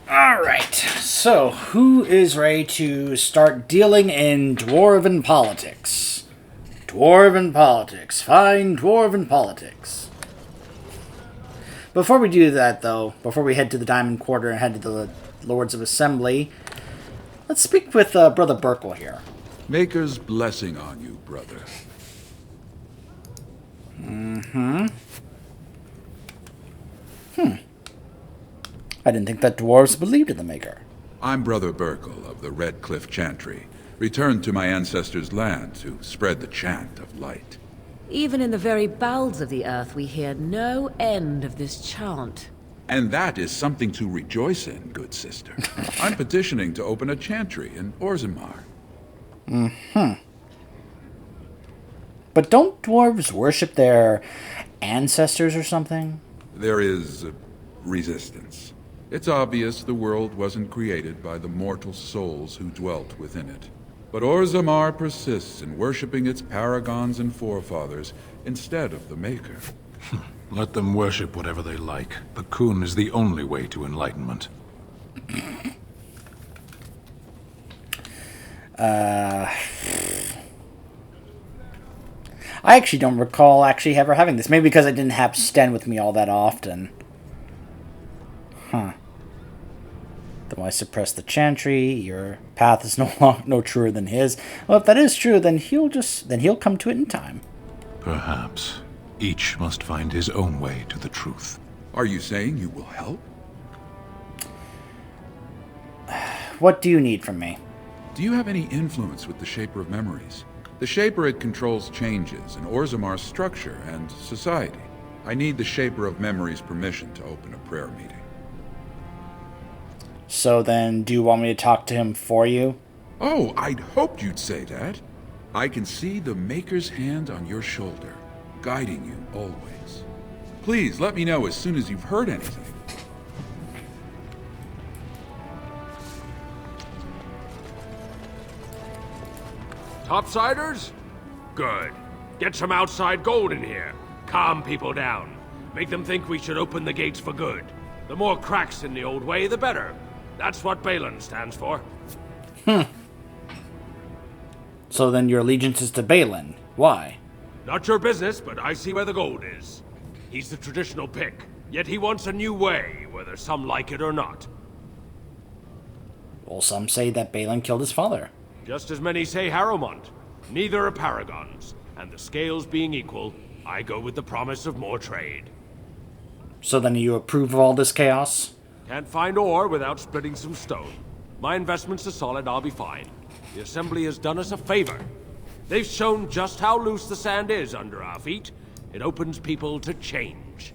Alright, so who is ready to start dealing in Dwarven politics? Dwarven politics. Fine Dwarven politics. Before we do that, though, before we head to the Diamond Quarter and head to the Lords of Assembly, let's speak with Brother Burkle here. Maker's blessing on you, brother. I didn't think that dwarves believed in the Maker. I'm Brother Burkle of the Red Cliff Chantry, returned to my ancestors' land to spread the chant of light. Even in the very bowels of the earth, we hear no end of this chant. And that is something to rejoice in, good sister. I'm petitioning to open a chantry in Orzammar. But don't dwarves worship their ancestors or something? There is resistance. It's obvious the world wasn't created by the mortal souls who dwelt within it. But Orzammar persists in worshipping its paragons and forefathers instead of the Maker. Let them worship whatever they like. The Kun is the only way to enlightenment. I actually don't recall actually ever having this. Maybe because I didn't have Sten with me all that often. Though I suppress the chantry, your path is no truer than his. Well, if that is true, then he'll come to it in time. Perhaps. Each must find his own way to the truth. Are you saying you will help? What do you need from me? Do you have any influence with the Shaper of Memories? The Shaperate controls changes in Orzammar's structure and society. I need the Shaper of Memories' permission to open a prayer meeting. So then, do you want me to talk to him for you? Oh, I'd hoped you'd say that. I can see the Maker's hand on your shoulder, guiding you always. Please let me know as soon as you've heard anything. Topsiders? Good. Get some outside gold in here. Calm people down. Make them think we should open the gates for good. The more cracks in the old way, the better. That's what Balin stands for. So then your allegiance is to Balin. Why? Not your business, but I see where the gold is. He's the traditional pick, yet he wants a new way, whether some like it or not. Well, some say that Balin killed his father. Just as many say Harrowmont. Neither are paragons, and the scales being equal, I go with the promise of more trade. So then you approve of all this chaos? Can't find ore without splitting some stone. My investments are solid, I'll be fine. The Assembly has done us a favor. They've shown just how loose the sand is under our feet. It opens people to change.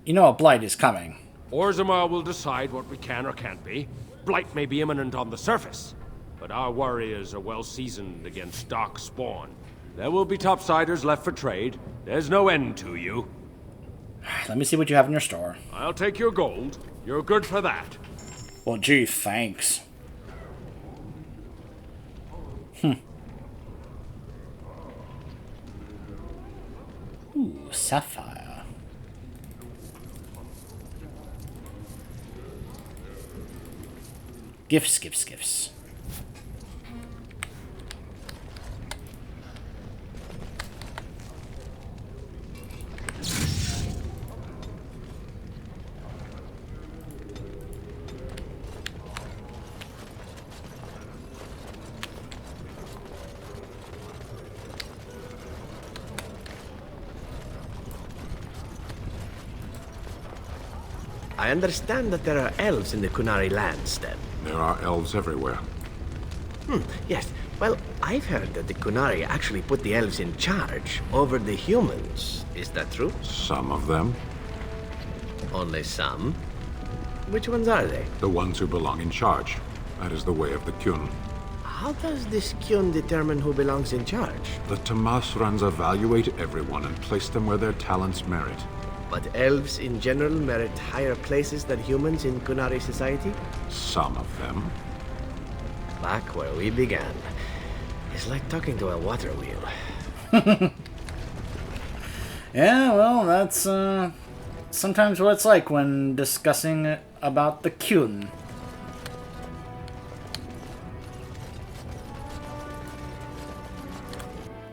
You know a blight is coming. Orzammar will decide what we can or can't be. Blight may be imminent on the surface, but our warriors are well seasoned against dark spawn. There will be topsiders left for trade. There's no end to you. Let me see what you have in your store. I'll take your gold. You're good for that. Well, gee, thanks. Ooh, sapphire. Gifts. I understand that there are elves in the Kunari lands, then. There are elves everywhere. Yes. Well, I've heard that the Kunari actually put the elves in charge over the humans. Is that true? Some of them. Only some? Which ones are they? The ones who belong in charge. That is the way of the Kyun. How does this Kyun determine who belongs in charge? The Tamasrans evaluate everyone and place them where their talents merit. But elves in general merit higher places than humans in Kunari society? Some of them. Back where we began. It's like talking to a water wheel. Yeah, well, that's sometimes what it's like when discussing about the Kyun.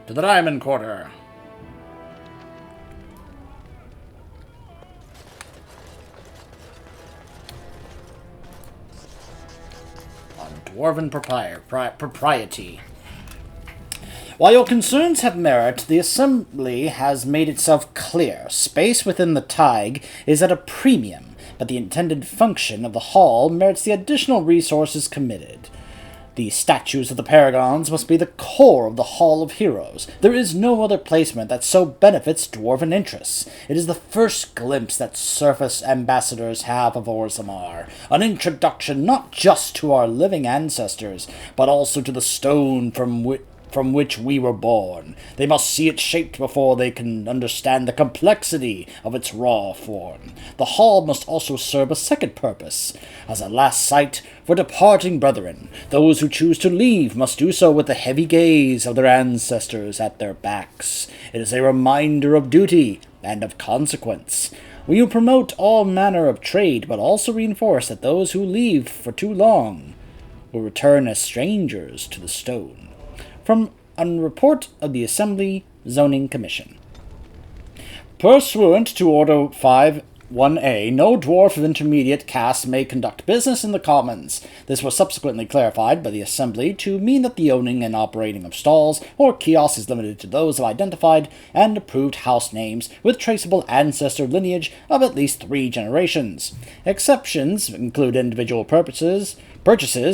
To the Diamond Quarter. On Dwarven propriety. While your concerns have merit, the Assembly has made itself clear. Space within the Tig is at a premium, but the intended function of the Hall merits the additional resources committed. The statues of the Paragons must be the core of the Hall of Heroes. There is no other placement that so benefits Dwarven interests. It is the first glimpse that surface ambassadors have of Orzammar, an introduction not just to our living ancestors, but also to the stone from which we were born. They must see it shaped before they can understand the complexity of its raw form. The hall must also serve a second purpose, as a last sight for departing brethren. Those who choose to leave must do so with the heavy gaze of their ancestors at their backs. It is a reminder of duty and of consequence. We will promote all manner of trade, but also reinforce that those who leave for too long will return as strangers to the stone. From a report of the Assembly Zoning Commission. Pursuant to Order 5.1a, no dwarf of intermediate caste may conduct business in the Commons. This was subsequently clarified by the Assembly to mean that the owning and operating of stalls or kiosks is limited to those of identified and approved house names with traceable ancestor lineage of at least 3 generations. Exceptions include individual purchases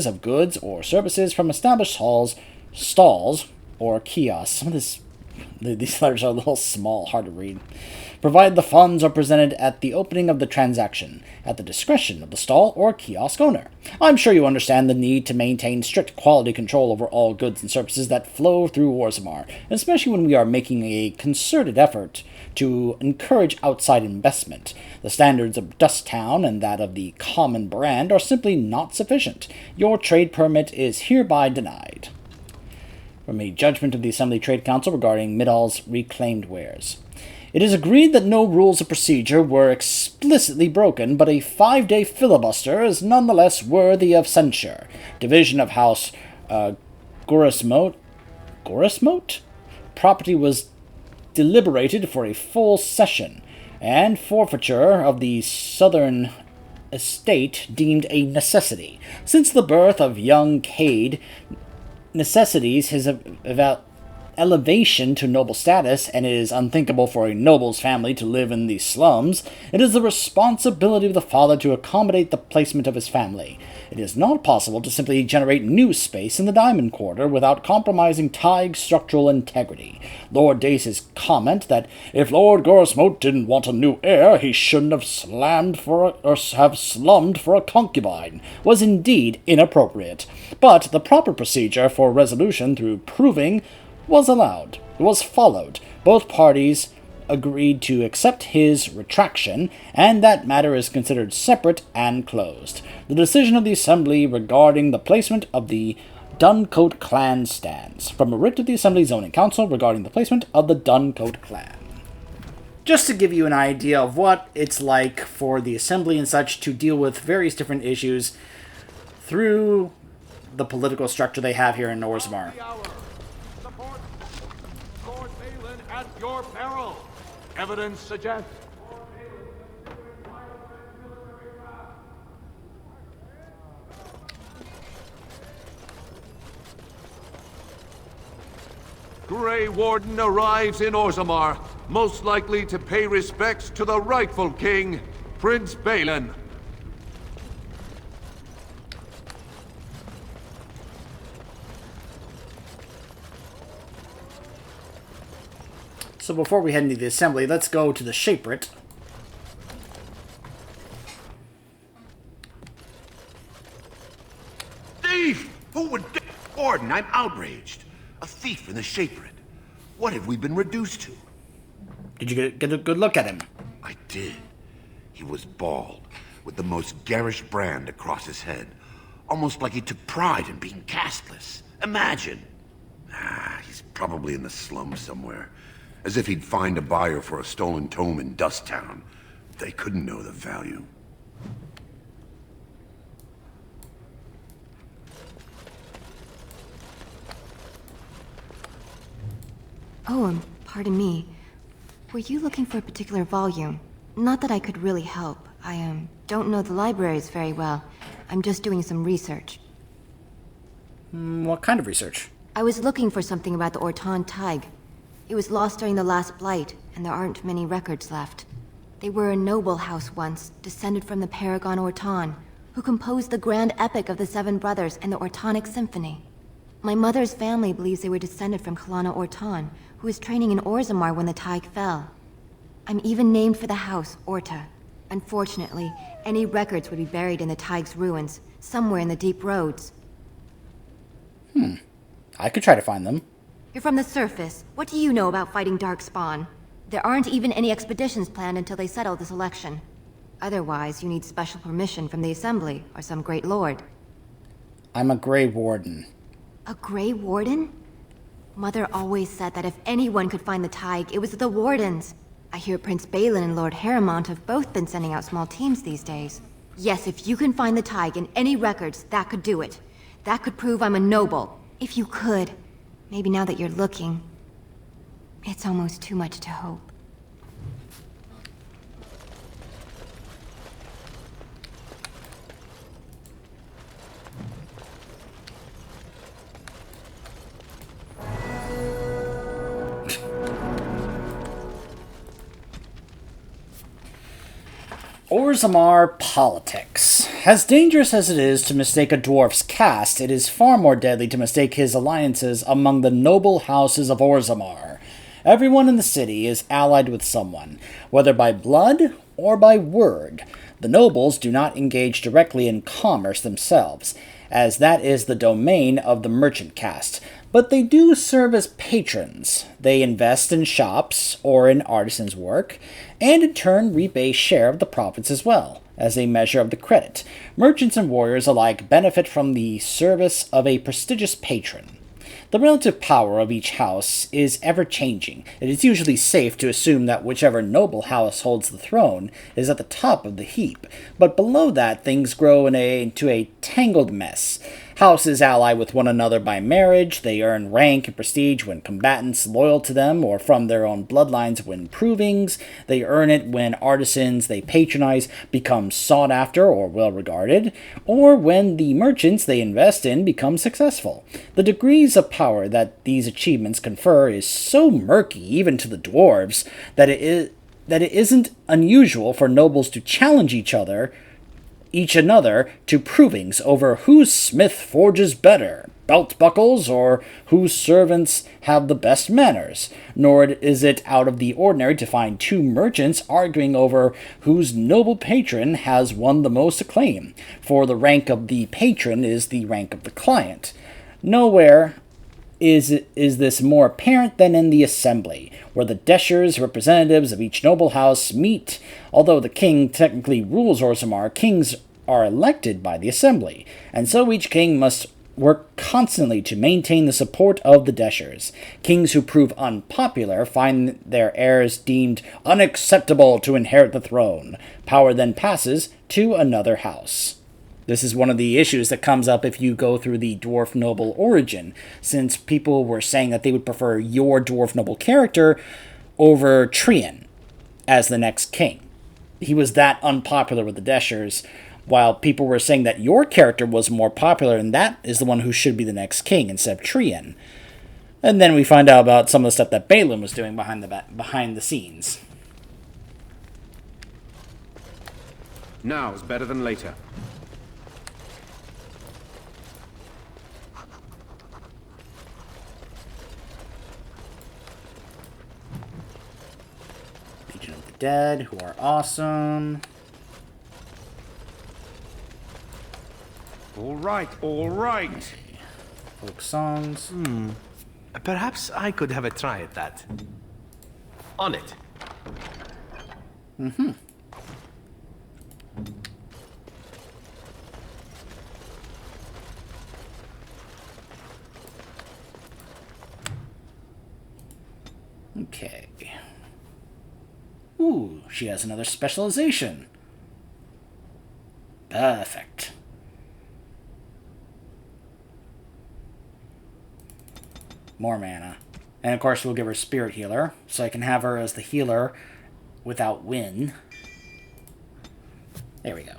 of goods or services from established stalls or kiosks. Some of these letters are a little small, hard to read. Provided the funds are presented at the opening of the transaction, at the discretion of the stall or kiosk owner. I'm sure you understand the need to maintain strict quality control over all goods and services that flow through Orzammar, especially when we are making a concerted effort to encourage outside investment. The standards of Dusttown and that of the common brand are simply not sufficient. Your trade permit is hereby denied. From a judgment of the Assembly Trade Council regarding Middle's reclaimed wares. It is agreed that no rules of procedure were explicitly broken, but a 5-day filibuster is nonetheless worthy of censure. Division of House Gorismote? Property was deliberated for a full session, and forfeiture of the southern estate deemed a necessity. Since the birth of young Cade, necessities his elevation to noble status, and it is unthinkable for a noble's family to live in the slums, it is the responsibility of the father to accommodate the placement of his family. It is not possible to simply generate new space in the Diamond Quarter without compromising Tig's structural integrity. Lord Dace's comment that if Lord Gorismote didn't want a new heir, he shouldn't have slummed for a concubine was indeed inappropriate. But the proper procedure for resolution through proving was followed. Both parties agreed to accept his retraction, and that matter is considered separate and closed. The decision of the Assembly regarding the placement of the Duncoat clan stands. From a writ of the Assembly Zoning Council regarding the placement of the Duncoat clan. Just to give you an idea of what it's like for the Assembly and such to deal with various different issues through the political structure they have here in Orzammar. At your peril. Evidence suggests. Grey Warden arrives in Orzammar, most likely to pay respects to the rightful king, Prince Balin. So before we head into the Assembly, let's go to the Shaperate. Thief! Who would dare? Warden, I'm outraged. A thief in the Shaperate. What have we been reduced to? Did you get a good look at him? I did. He was bald, with the most garish brand across his head. Almost like he took pride in being castless. Imagine. He's probably in the slums somewhere. As if he'd find a buyer for a stolen tome in Dusttown. They couldn't know the value. Oh, pardon me. Were you looking for a particular volume? Not that I could really help. I, don't know the libraries very well. I'm just doing some research. What kind of research? I was looking for something about the Orton Tig. It was lost during the last Blight, and there aren't many records left. They were a noble house once, descended from the Paragon Orton, who composed the grand epic of the Seven Brothers and the Ortonic Symphony. My mother's family believes they were descended from Kalana Orton, who was training in Orzammar when the Tig fell. I'm even named for the house, Orta. Unfortunately, any records would be buried in the Tig's ruins, somewhere in the deep roads. I could try to find them. You're from the surface. What do you know about fighting Darkspawn? There aren't even any expeditions planned until they settle this election. Otherwise, you need special permission from the Assembly or some great lord. I'm a Grey Warden. A Grey Warden? Mother always said that if anyone could find the Tig, it was the Wardens. I hear Prince Balin and Lord Harrimont have both been sending out small teams these days. Yes, if you can find the Tig in any records, that could do it. That could prove I'm a noble. If you could. Maybe now that you're looking. It's almost too much to hope. Orzammar politics. As dangerous as it is to mistake a dwarf's caste, it is far more deadly to mistake his alliances among the noble houses of Orzammar. Everyone in the city is allied with someone, whether by blood or by word. The nobles do not engage directly in commerce themselves, as that is the domain of the merchant caste, but they do serve as patrons. They invest in shops or in artisans' work, and in turn reap a share of the profits as well, as a measure of the credit. Merchants and warriors alike benefit from the service of a prestigious patron. The relative power of each house is ever-changing. It is usually safe to assume that whichever noble house holds the throne is at the top of the heap, but below that things grow into a tangled mess. Houses ally with one another by marriage, they earn rank and prestige when combatants loyal to them or from their own bloodlines win provings, they earn it when artisans they patronize become sought after or well regarded, or when the merchants they invest in become successful. The degrees of power that these achievements confer is so murky, even to the dwarves, that it isn't unusual for nobles to challenge each another to provings over whose smith forges better, belt buckles, or whose servants have the best manners. Nor is it out of the ordinary to find two merchants arguing over whose noble patron has won the most acclaim, for the rank of the patron is the rank of the client. Nowhere is this more apparent than in the assembly, where the Deshers, representatives of each noble house, meet. Although the king technically rules Orzammar, kings are elected by the assembly, and so each king must work constantly to maintain the support of the Deshers. Kings who prove unpopular find their heirs deemed unacceptable to inherit the throne. Power then passes to another house. This is one of the issues that comes up if you go through the dwarf noble origin, since people were saying that they would prefer your dwarf noble character over Trian as the next king. He was that unpopular with the Deshers, while people were saying that your character was more popular and that is the one who should be the next king instead of Trian. And then we find out about some of the stuff that Balin was doing behind the scenes. Now is better than later. Legion of the Dead, who are awesome. All right, all right. Okay. Folk songs. Perhaps I could have a try at that. On it. Okay. Ooh, she has another specialization. Perfect. More mana. And of course we'll give her Spirit Healer, so I can have her as the healer without win. There we go.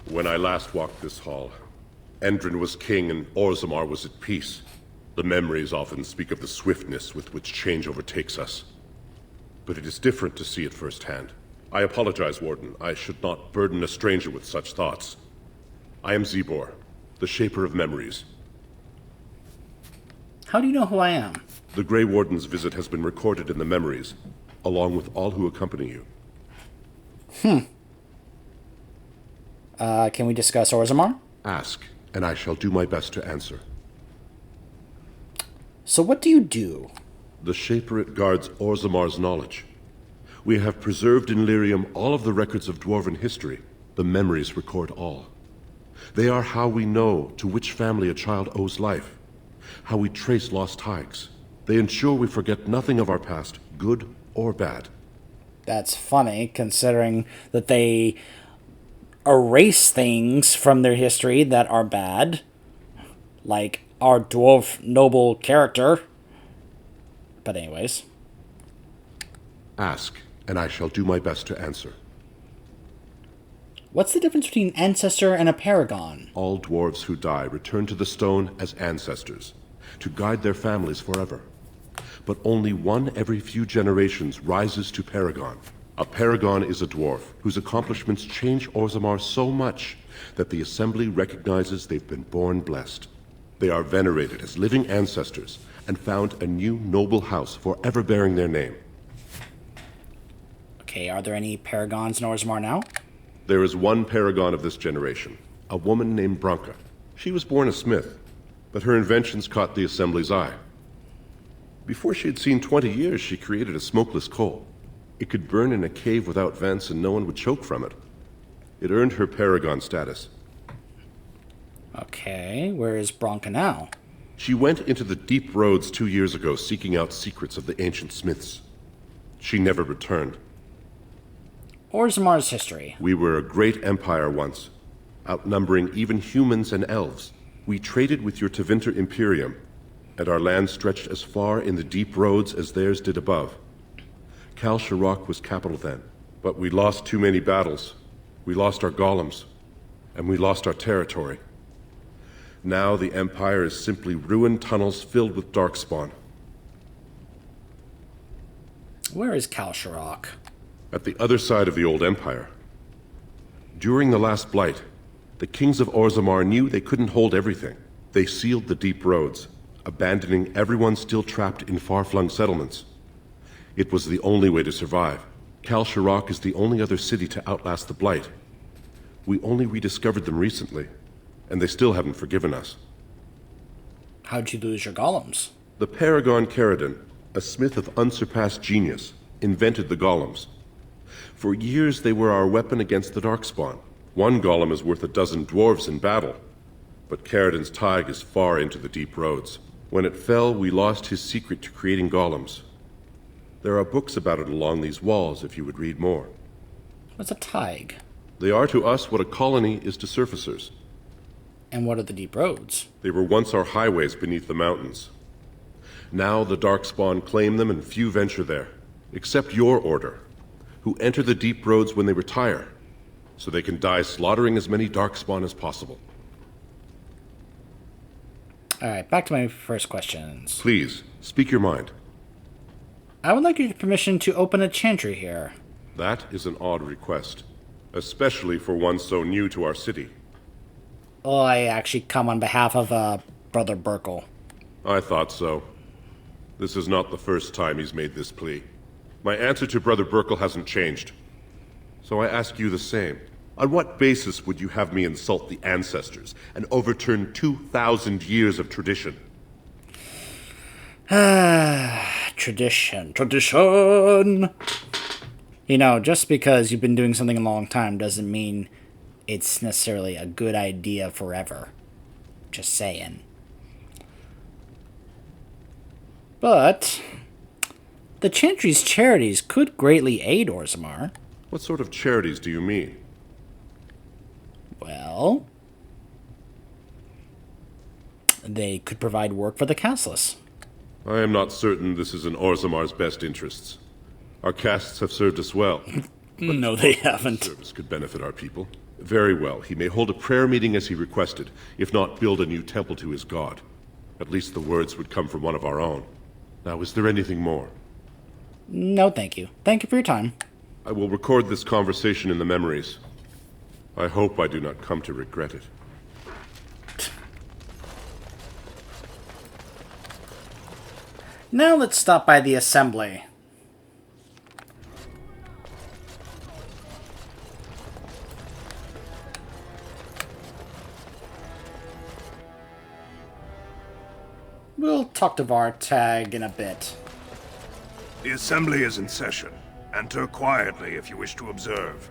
When I last walked this hall, Endrin was king and Orzammar was at peace. The memories often speak of the swiftness with which change overtakes us. But it is different to see it firsthand. I apologize, Warden. I should not burden a stranger with such thoughts. I am Zebor, the Shaper of Memories. How do you know who I am? The Grey Warden's visit has been recorded in the memories, along with all who accompany you. Can we discuss Orzammar? Ask, and I shall do my best to answer. So what do you do? The Shaperate guards Orzammar's knowledge. We have preserved in Lyrium all of the records of Dwarven history. The memories record all. They are how we know to which family a child owes life, how we trace lost Tigers. They ensure we forget nothing of our past, good or bad. That's funny, considering that they erase things from their history that are bad, like our dwarf noble character. But anyways. Ask, and I shall do my best to answer. What's the difference between ancestor and a paragon? All dwarves who die return to the stone as ancestors, to guide their families forever. But only one every few generations rises to paragon. A paragon is a dwarf whose accomplishments change Orzammar so much that the Assembly recognizes they've been born blessed. They are venerated as living ancestors and found a new noble house forever bearing their name. Okay, are there any paragons in Orzammar now? There is one paragon of this generation, a woman named Branka. She was born a smith, but her inventions caught the Assembly's eye. Before she had seen 20 years, she created a smokeless coal. It could burn in a cave without vents and no one would choke from it. It earned her paragon status. Okay, where is Branka now? She went into the deep roads 2 years ago seeking out secrets of the ancient smiths. She never returned. Orzammar's history. We were a great empire once, outnumbering even humans and elves. We traded with your Tevinter Imperium, and our land stretched as far in the deep roads as theirs did above. Kal Sharok was capital then, but we lost too many battles. We lost our golems, and we lost our territory. Now the Empire is simply ruined tunnels filled with darkspawn. Where is Kal Sharok? At the other side of the old Empire. During the last Blight, the kings of Orzammar knew they couldn't hold everything. They sealed the deep roads, abandoning everyone still trapped in far-flung settlements. It was the only way to survive. Kal Sharok is the only other city to outlast the Blight. We only rediscovered them recently, and they still haven't forgiven us. How'd you lose your golems? The Paragon Caradon, a smith of unsurpassed genius, invented the golems. For years they were our weapon against the Darkspawn. One golem is worth 12 dwarves in battle, but Caradon's Tig is far into the deep roads. When it fell, we lost his secret to creating golems. There are books about it along these walls if you would read more. What's a Tig? They are to us what a colony is to surfacers. And what are the deep roads? They were once our highways beneath the mountains. Now the Darkspawn claim them and few venture there, except your order, who enter the deep roads when they retire, so they can die slaughtering as many Darkspawn as possible. Alright, back to my first questions. Please, speak your mind. I would like your permission to open a chantry here. That is an odd request, especially for one so new to our city. Oh, I actually come on behalf of, Brother Burkle. I thought so. This is not the first time he's made this plea. My answer to Brother Burkle hasn't changed. So I ask you the same. On what basis would you have me insult the ancestors and overturn 2,000 years of tradition? Tradition. You know, just because you've been doing something a long time doesn't mean it's necessarily a good idea forever. Just saying. But the Chantry's charities could greatly aid Orzammar. What sort of charities do you mean? Well, they could provide work for the casteless. I am not certain this is in Orzammar's best interests. Our castes have served us well. No, they haven't. Service could benefit our people. Very well, he may hold a prayer meeting as he requested, if not build a new temple to his god. At least the words would come from one of our own. Now, is there anything more? No, thank you. Thank you for your time. I will record this conversation in the memories. I hope I do not come to regret it. Now let's stop by the assembly. We'll talk to Vartag in a bit. The assembly is in session. Enter quietly if you wish to observe.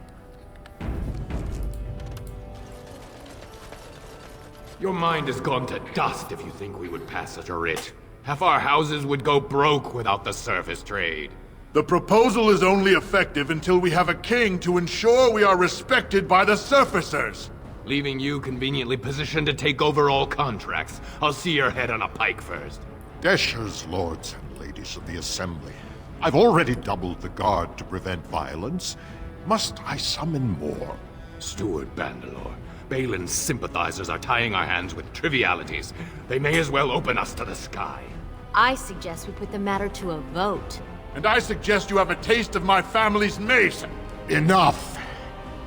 Your mind has gone to dust if you think we would pass such a writ. Half our houses would go broke without the surface trade. The proposal is only effective until we have a king to ensure we are respected by the surfacers. Leaving you conveniently positioned to take over all contracts. I'll see your head on a pike first. Deshers, lords and ladies of the assembly. I've already doubled the guard to prevent violence. Must I summon more? Steward Bandalore, Balin's sympathizers are tying our hands with trivialities. They may as well open us to the sky. I suggest we put the matter to a vote. And I suggest you have a taste of my family's mace. Enough!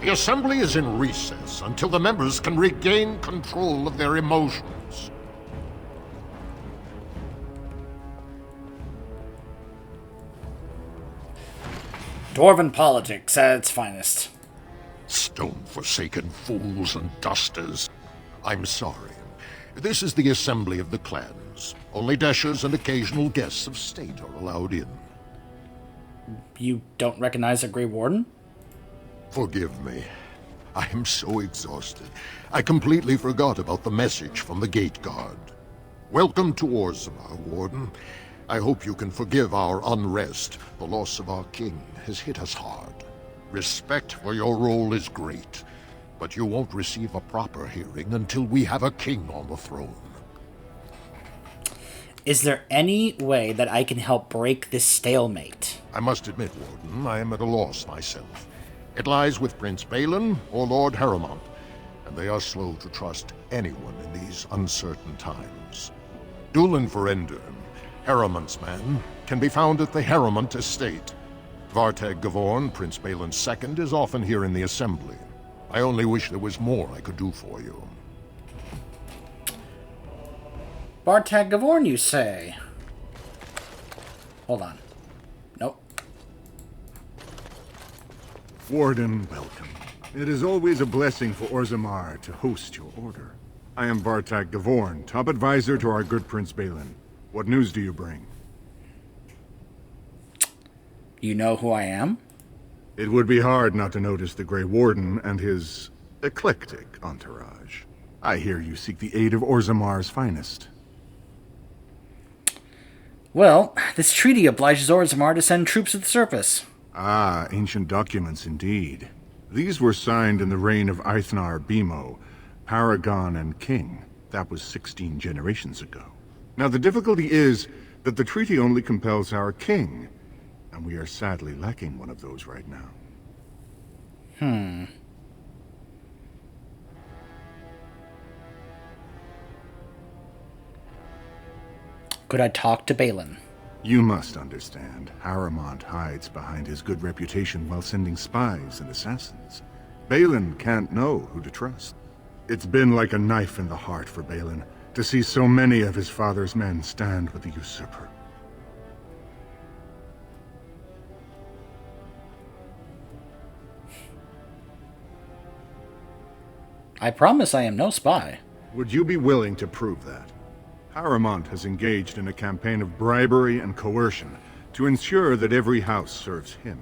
The assembly is in recess until the members can regain control of their emotions. Dwarven politics at its finest. Stone-forsaken fools and dusters. I'm sorry. This is the assembly of the clans. Only Deshers and occasional guests of state are allowed in. You don't recognize a Grey Warden? Forgive me. I am so exhausted. I completely forgot about the message from the gate guard. Welcome to Orzammar, Warden. I hope you can forgive our unrest. The loss of our king has hit us hard. Respect for your role is great, but you won't receive a proper hearing until we have a king on the throne. Is there any way that I can help break this stalemate? I must admit, Warden, I am at a loss myself. It lies with Prince Balin or Lord Harrowmont, and they are slow to trust anyone in these uncertain times. Dulin Ferender, Harrowmont's man, can be found at the Harrowmont estate. Vartag Gavorn, Prince Balin's second, is often here in the assembly. I only wish there was more I could do for you. Vartag Gavorn, you say? Hold on. Nope. Warden, welcome. It is always a blessing for Orzammar to host your order. I am Vartag Gavorn, top advisor to our good Prince Balin. What news do you bring? You know who I am? It would be hard not to notice the Grey Warden and his eclectic entourage. I hear you seek the aid of Orzammar's finest. Well, this treaty obliges Orzammar to send troops to the surface. Ah, ancient documents indeed. These were signed in the reign of Eithnar Bimo, Paragon and King. That was 16 generations ago. Now the difficulty is that the treaty only compels our king, and we are sadly lacking one of those right now. Could I talk to Balin? You must understand, Harrowmont hides behind his good reputation while sending spies and assassins. Balin can't know who to trust. It's been like a knife in the heart for Balin to see so many of his father's men stand with the usurper. I promise I am no spy. Would you be willing to prove that? Harrowmont has engaged in a campaign of bribery and coercion to ensure that every house serves him.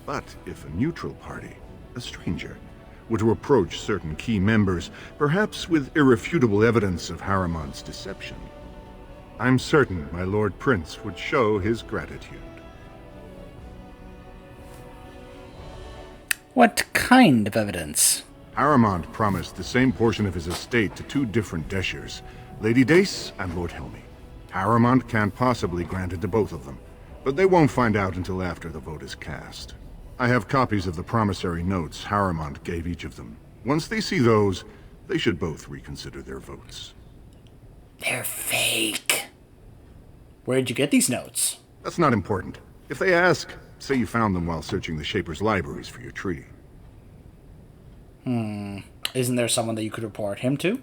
But if a neutral party, a stranger, were to approach certain key members, perhaps with irrefutable evidence of Harrowmont's deception, I'm certain my Lord Prince would show his gratitude. What kind of evidence? Haramond promised the same portion of his estate to two different Deshers, Lady Dace and Lord Helmy. Haramond can't possibly grant it to both of them, but they won't find out until after the vote is cast. I have copies of the promissory notes Haramond gave each of them. Once they see those, they should both reconsider their votes. They're fake. Where'd you get these notes? That's not important. If they ask, say you found them while searching the Shaper's libraries for your treaty. Isn't there someone that you could report him to?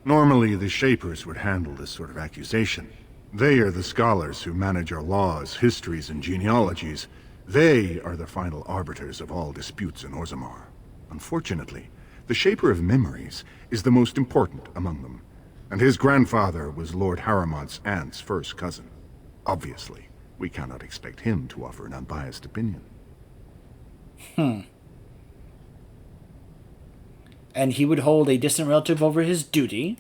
Normally, the Shapers would handle this sort of accusation. They are the scholars who manage our laws, histories, and genealogies. They are the final arbiters of all disputes in Orzammar. Unfortunately, the Shaper of Memories is the most important among them, and his grandfather was Lord Haramond's aunt's first cousin. Obviously, we cannot expect him to offer an unbiased opinion. And he would hold a distant relative over his duty?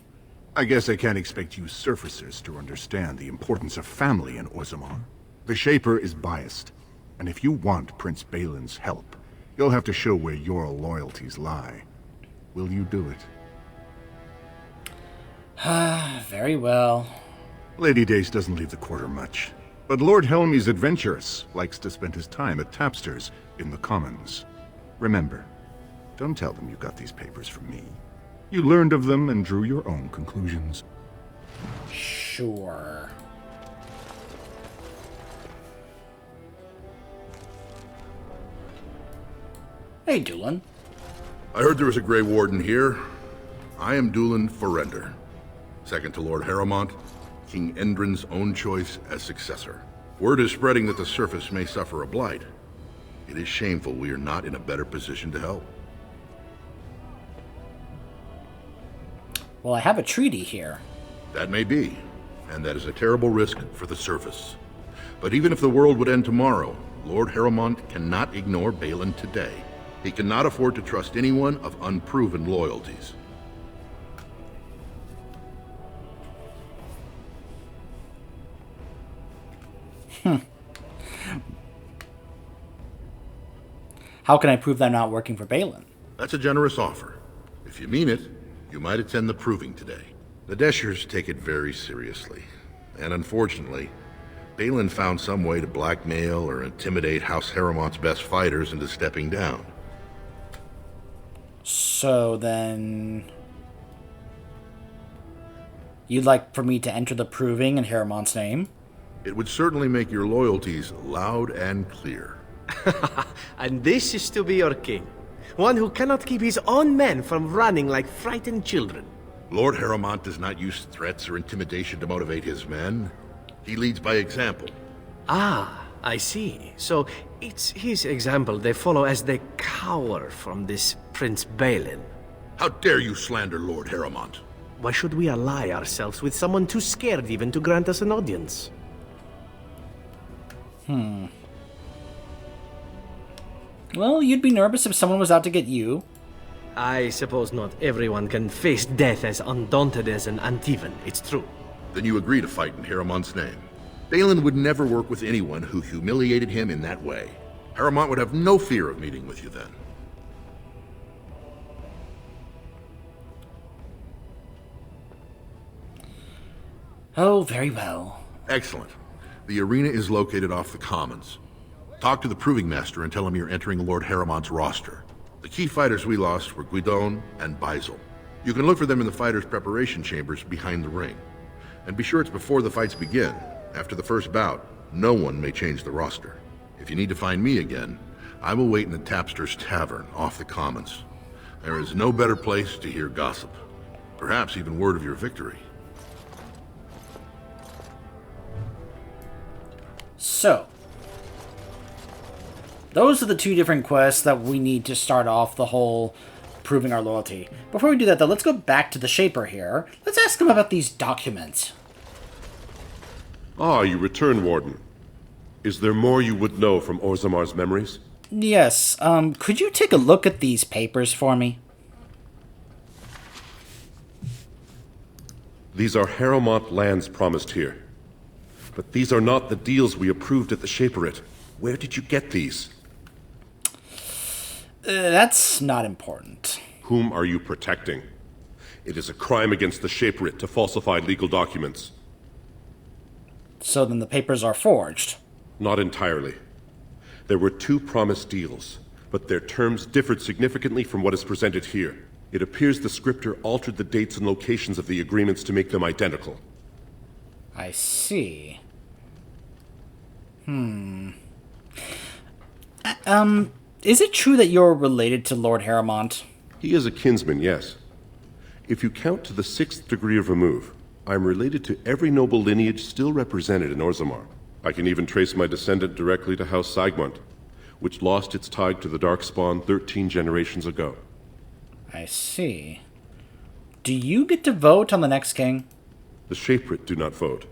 I guess I can't expect you surfacers to understand the importance of family in Orzammar. The Shaper is biased, and if you want Prince Balin's help, you'll have to show where your loyalties lie. Will you do it? Very well. Lady Dace doesn't leave the quarter much, but Lord Helmy's adventurous, likes to spend his time at Tapster's in the Commons. Remember, don't tell them you got these papers from me. You learned of them and drew your own conclusions. Sure. Hey, Doolan. I heard there was a Grey Warden here. I am Doolan Forrender, second to Lord Haramont, King Endrin's own choice as successor. Word is spreading that the surface may suffer a blight. It is shameful we are not in a better position to help. Well, I have a treaty here. That may be, and that is a terrible risk for the surface. But even if the world would end tomorrow, Lord Haramont cannot ignore Balin today. He cannot afford to trust anyone of unproven loyalties. How can I prove that I'm not working for Balin? That's a generous offer. If you mean it, you might attend the proving today. The Deshers take it very seriously. And unfortunately, Balin found some way to blackmail or intimidate House Haramont's best fighters into stepping down. So then... you'd like for me to enter the proving in Haramont's name? It would certainly make your loyalties loud and clear. And this is to be your king. One who cannot keep his own men from running like frightened children. Lord Haramont does not use threats or intimidation to motivate his men. He leads by example. Ah, I see. So it's his example they follow as they cower from this Prince Balin. How dare you slander Lord Haramont? Why should we ally ourselves with someone too scared even to grant us an audience? Well, you'd be nervous if someone was out to get you. I suppose not everyone can face death as undaunted as an Antivan, it's true. Then you agree to fight in Haramont's name. Balin would never work with anyone who humiliated him in that way. Haramont would have no fear of meeting with you then. Oh, very well. Excellent. The arena is located off the Commons. Talk to the Proving Master and tell him you're entering Lord Haramont's roster. The key fighters we lost were Guidon and Baisel. You can look for them in the fighters' preparation chambers behind the ring. And be sure it's before the fights begin. After the first bout, no one may change the roster. If you need to find me again, I will wait in the Tapster's Tavern off the Commons. There is no better place to hear gossip. Perhaps even word of your victory. So, those are the two different quests that we need to start off the whole proving our loyalty. Before we do that, though, let's go back to the Shaper here. Let's ask him about these documents. Ah, you return, Warden. Is there more you would know from Orzammar's memories? Yes, could you take a look at these papers for me? These are Haramont lands promised here. But these are not the deals we approved at the Shaperit. Where did you get these? That's not important. Whom are you protecting? It is a crime against the Shaperit to falsify legal documents. So then the papers are forged? Not entirely. There were 2 promised deals, but their terms differed significantly from what is presented here. It appears the scripter altered the dates and locations of the agreements to make them identical. I see. Is it true that you're related to Lord Harrowmont? He is a kinsman, yes. If you count to the 6th degree of remove, I am related to every noble lineage still represented in Orzammar. I can even trace my descendant directly to House Sigmund, which lost its tie to the Darkspawn 13 generations ago. I see. Do you get to vote on the next king? The Shaperit do not vote.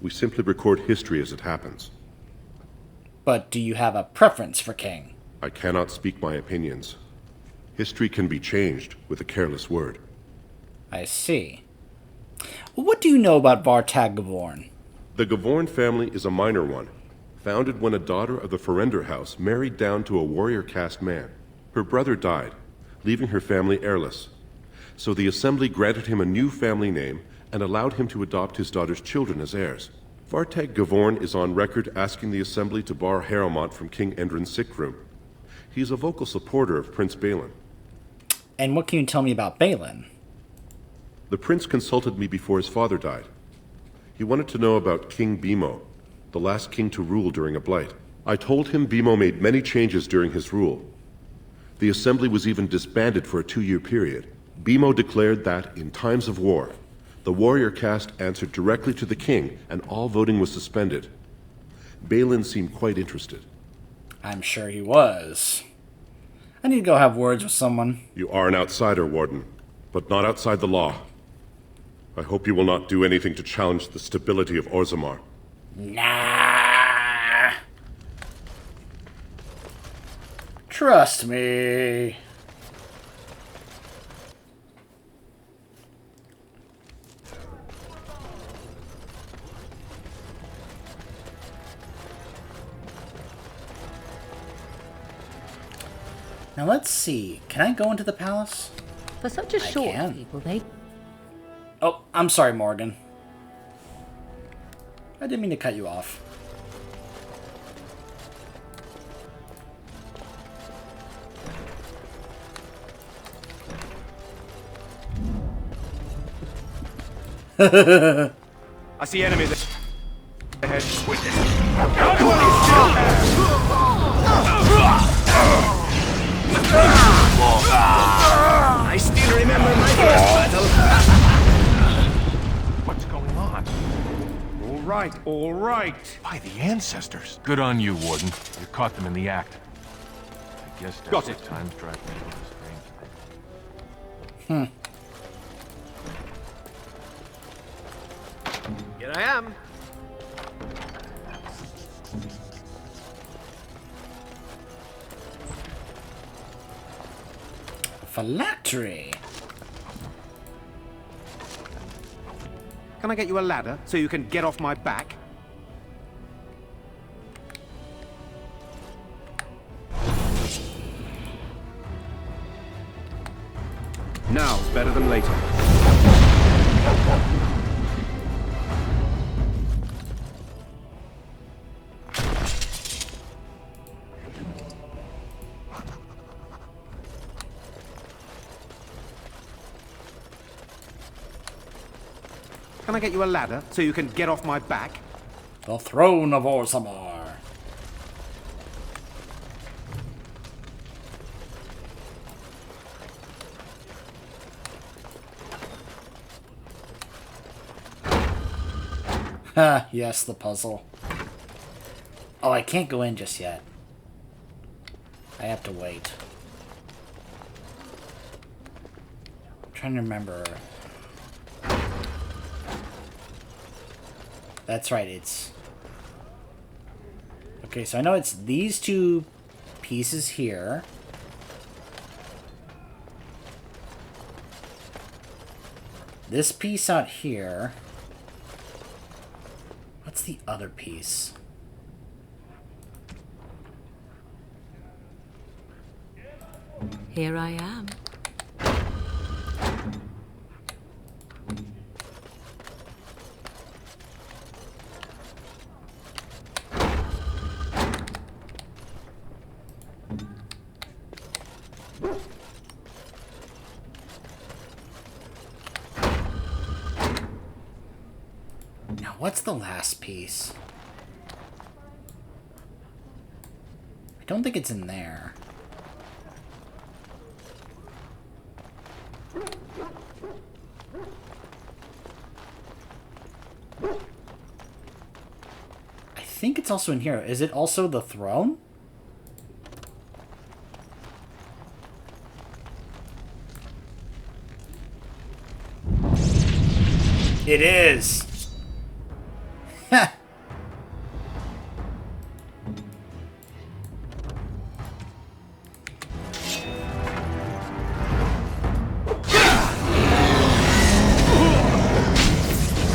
We simply record history as it happens. But do you have a preference for king? I cannot speak my opinions. History can be changed with a careless word. I see. What do you know about Vartag Gavorn? The Gavorn family is a minor one, founded when a daughter of the Ferender house married down to a warrior caste man. Her brother died, leaving her family heirless. So the Assembly granted him a new family name and allowed him to adopt his daughter's children as heirs. Vartag Gavorn is on record asking the Assembly to bar Harrowmont from King Endrin's sick room. He is a vocal supporter of Prince Balin. And what can you tell me about Balin? The prince consulted me before his father died. He wanted to know about King Bimo, the last king to rule during a blight. I told him Bimo made many changes during his rule. The Assembly was even disbanded for a 2-year period. Bimo declared that, in times of war, the warrior caste answered directly to the king, and all voting was suspended. Balin seemed quite interested. I'm sure he was. I need to go have words with someone. You are an outsider, Warden, but not outside the law. I hope you will not do anything to challenge the stability of Orzammar. Nah. Trust me. Now let's see. Can I go into the palace? For such a short people, they... Oh, I'm sorry, Morgan. I didn't mean to cut you off. I see enemies ahead. I still remember my first battle. What's going on? All right. By the ancestors. Good on you, Warden. You caught them in the act. I guess that's Got what it. time's driving me to the strange. Here I am. Phylactery. Can I get you a ladder so you can get off my back? Now, better than later. Can I get you a ladder so you can get off my back? The throne of Orzammar. Ha, yes, the puzzle. Oh, I can't go in just yet. I have to wait. I'm trying to remember. That's right, it's... Okay, so I know it's these two pieces here. This piece out here. What's the other piece? Here I am. Now, what's the last piece? I don't think it's in there. I think it's also in here. Is it also the throne? It is! Heh!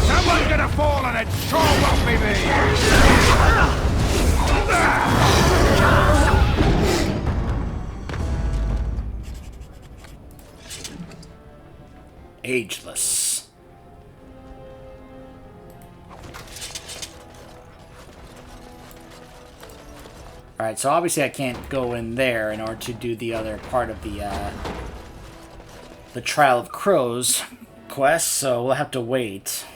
Someone's gonna fall and it sure won't be me! Ageless. Alright, so obviously I can't go in there in order to do the other part of the Trial of Crows quest, so we'll have to wait.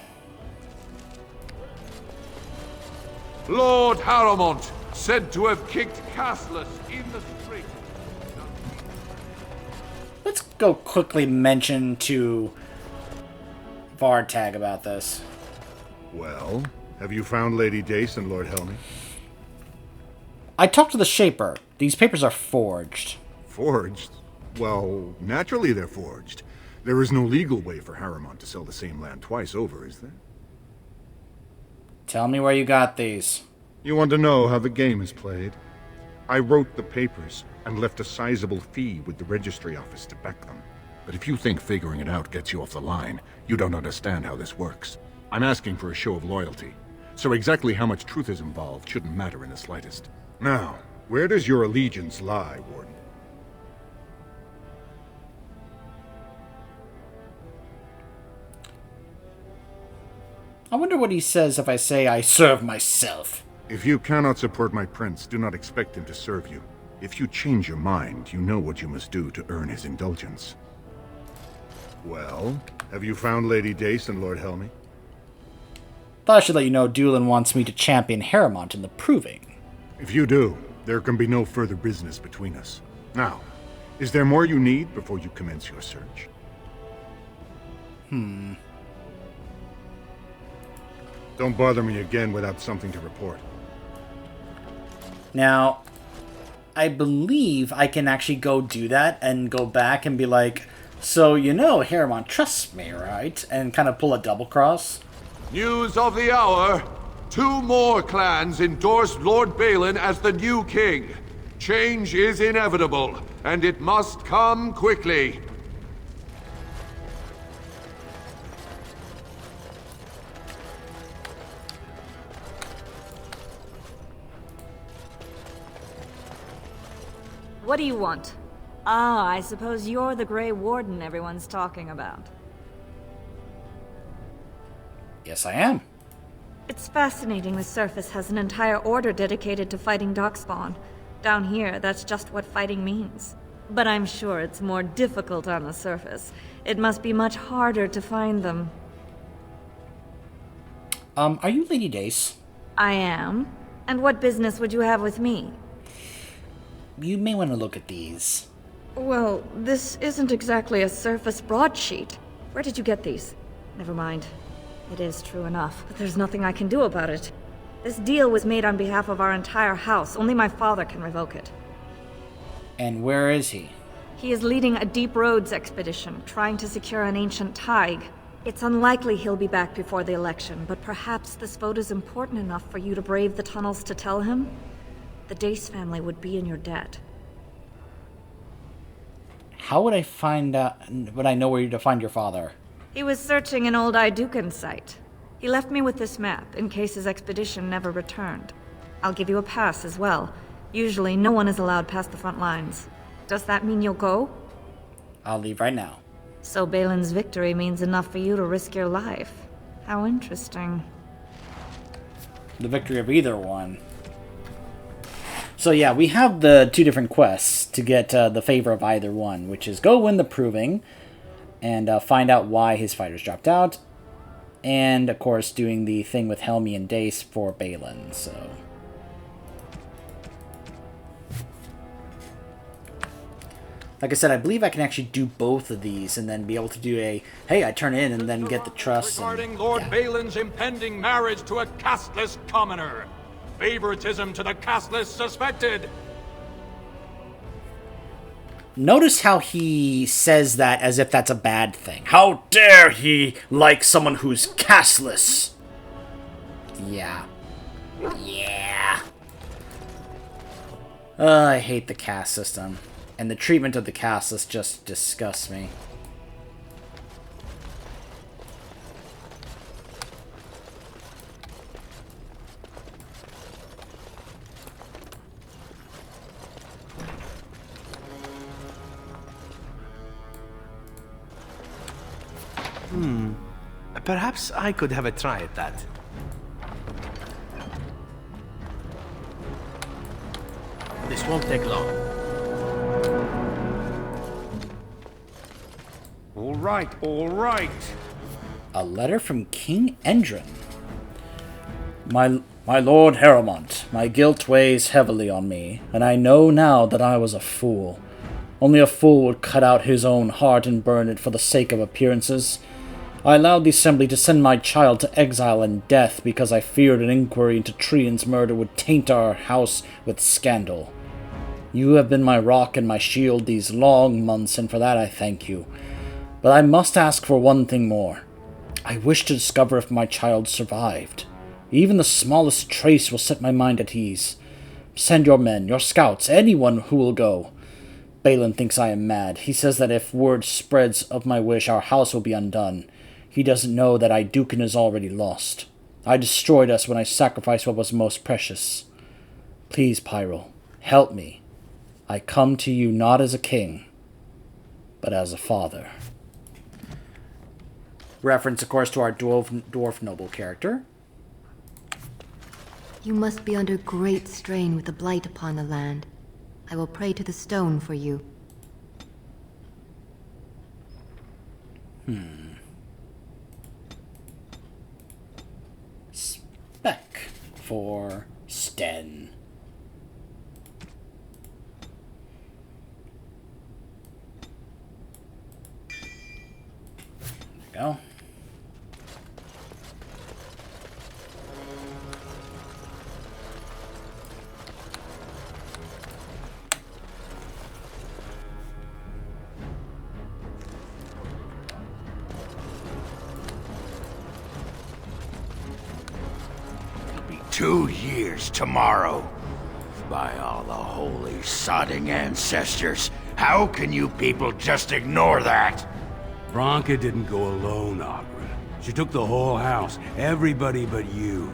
Lord Harrowmont, said to have kicked Castless in the street. Let's go quickly mention to Vartag about this. Well, have you found Lady Dace and Lord Helmy? I talked to the Shaper. These papers are forged. Forged? Well, naturally they're forged. There is no legal way for Harrowmont to sell the same land twice over, is there? Tell me where you got these. You want to know how the game is played? I wrote the papers and left a sizable fee with the registry office to back them. But if you think figuring it out gets you off the line, you don't understand how this works. I'm asking for a show of loyalty, so exactly how much truth is involved shouldn't matter in the slightest. Now, where does your allegiance lie, Warden? I wonder what he says if I say I serve myself. If you cannot support my prince, do not expect him to serve you. If you change your mind, you know what you must do to earn his indulgence. Well, have you found Lady Dace and Lord Helmy? Thought I should let you know Doolin wants me to champion Harrowmont in the Proving. If you do, there can be no further business between us. Now, is there more you need before you commence your search? Don't bother me again without something to report. Now, I believe I can actually go do that and go back and be like, so you know Harrowmont trusts me, right? And kind of pull a double cross. News of the hour. 2 more clans endorsed Lord Balin as the new king. Change is inevitable, and it must come quickly. What do you want? Ah, I suppose you're the Grey Warden everyone's talking about. Yes, I am. It's fascinating the surface has an entire order dedicated to fighting darkspawn. Down here, that's just what fighting means. But I'm sure it's more difficult on the surface. It must be much harder to find them. Are you Lady Dace? I am. And what business would you have with me? You may want to look at these. Well, this isn't exactly a surface broadsheet. Where did you get these? Never mind. It is true enough, but there's nothing I can do about it. This deal was made on behalf of our entire house. Only my father can revoke it. And where is he? He is leading a Deep Roads expedition, trying to secure an ancient Tig. It's unlikely he'll be back before the election, but perhaps this vote is important enough for you to brave the tunnels to tell him? The Dace family would be in your debt. How would I find out? Would I know where to find your father? He was searching an old Idukan site. He left me with this map in case his expedition never returned. I'll give you a pass as well. Usually, no one is allowed past the front lines. Does that mean you'll go? I'll leave right now. So Balin's victory means enough for you to risk your life. How interesting. The victory of either one. So yeah, we have the two different quests to get the favor of either one, which is go win the proving, and find out why his fighters dropped out, and of course doing the thing with Helmi and Dace for Balin, so... Like I said, I believe I can actually do both of these and then be able to do a, hey, I turn in and then get the trust. Regarding Lord Balin's impending marriage to a casteless commoner. Favoritism to the casteless suspected. Notice how he says that as if that's a bad thing. How dare he like someone who's casteless? Yeah. Yeah. I hate the caste system. And the treatment of the casteless just disgusts me. Perhaps I could have a try at that. This won't take long. All right, all right. A letter from King Endrin. My Lord Harrowmont, my guilt weighs heavily on me, and I know now that I was a fool. Only a fool would cut out his own heart and burn it for the sake of appearances. I allowed the Assembly to send my child to exile and death because I feared an inquiry into Trian's murder would taint our house with scandal. You have been my rock and my shield these long months, and for that I thank you. But I must ask for one thing more. I wish to discover if my child survived. Even the smallest trace will set my mind at ease. Send your men, your scouts, anyone who will go. Balin thinks I am mad. He says that if word spreads of my wish, our house will be undone. He doesn't know that Iduken is already lost. I destroyed us when I sacrificed what was most precious. Please, Pyro, help me. I come to you not as a king, but as a father. Reference, of course, to our dwarf noble character. You must be under great strain with the blight upon the land. I will pray to the stone for you. Spec for Sten. There we go. It'll be 2 years tomorrow. By all the holy sodding ancestors, how can you people just ignore that? Branka didn't go alone, Ogren. She took the whole house, everybody but you.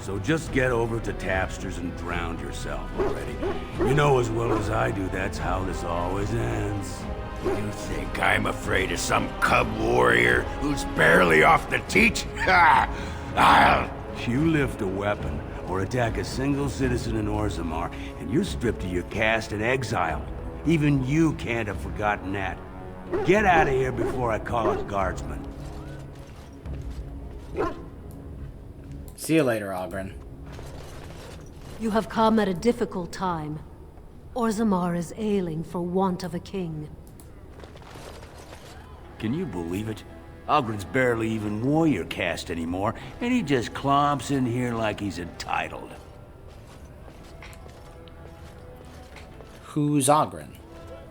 So just get over to Tapster's and drown yourself already. You know as well as I do that's how this always ends. You think I'm afraid of some cub warrior who's barely off the teat? I'll... You lift a weapon or attack a single citizen in Orzammar, and you're stripped of your caste and exiled. Even you can't have forgotten that. Get out of here before I call a guardsman. See you later, Ogren. You have come at a difficult time. Orzammar is ailing for want of a king. Can you believe it? Ogren's barely even warrior caste anymore, and he just clomps in here like he's entitled. Who's Ogren?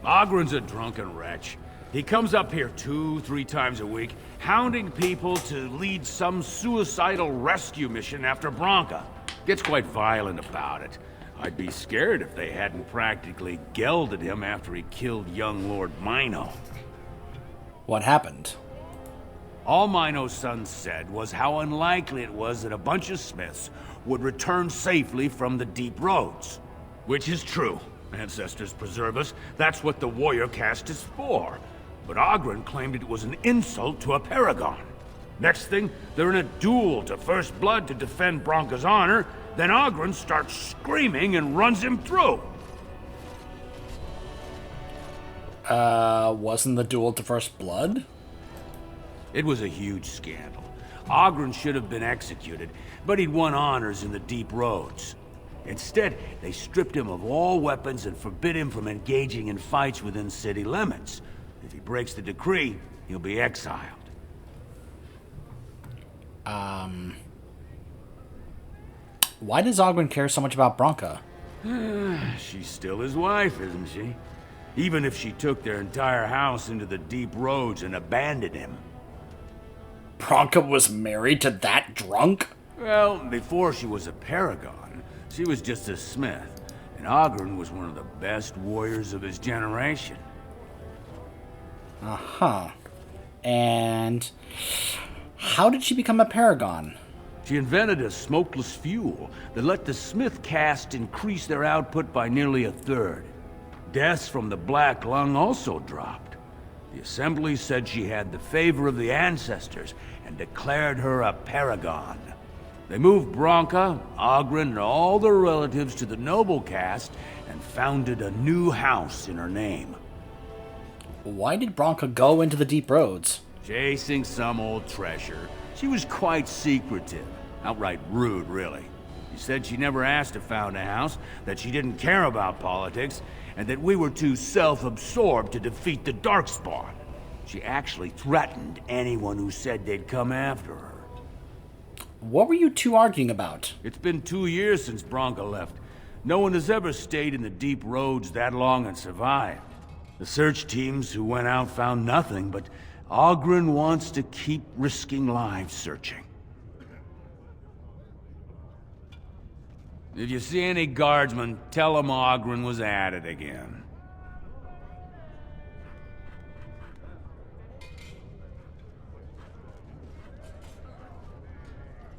Ogren's a drunken wretch. He comes up here 2-3 times a week, hounding people to lead some suicidal rescue mission after Branka. Gets quite violent about it. I'd be scared if they hadn't practically gelded him after he killed young Lord Mino. What happened? All Mino's son said was how unlikely it was that a bunch of smiths would return safely from the deep roads. Which is true. Ancestors preserve us. That's what the warrior caste is for. But Oghren claimed it was an insult to a paragon. Next thing, they're in a duel to first blood to defend Branka's honor. Then Oghren starts screaming and runs him through. Wasn't the duel to first blood? It was a huge scandal. Oghren should have been executed, but he'd won honors in the deep roads. Instead, they stripped him of all weapons and forbid him from engaging in fights within city limits. If he breaks the decree, he'll be exiled. Why does Oghren care so much about Branka? She's still his wife, isn't she? Even if she took their entire house into the deep roads and abandoned him. Branka was married to that drunk? Well, before she was a paragon, she was just a smith, and Oghren was one of the best warriors of his generation. Uh-huh. And how did she become a paragon? She invented a smokeless fuel that let the smith caste increase their output by nearly a third. Deaths from the Black Lung also dropped. The Assembly said she had the favor of the ancestors and declared her a paragon. They moved Branka, Oghren, and all their relatives to the noble caste and founded a new house in her name. Why did Branka go into the deep roads? Chasing some old treasure. She was quite secretive. Outright rude, really. She said she never asked to found a house, that she didn't care about politics, and that we were too self-absorbed to defeat the Darkspawn. She actually threatened anyone who said they'd come after her. What were you two arguing about? It's been 2 years since Branka left. No one has ever stayed in the deep roads that long and survived. The search teams who went out found nothing, but Oghren wants to keep risking lives searching. If you see any guardsmen, tell them Oghren was at it again.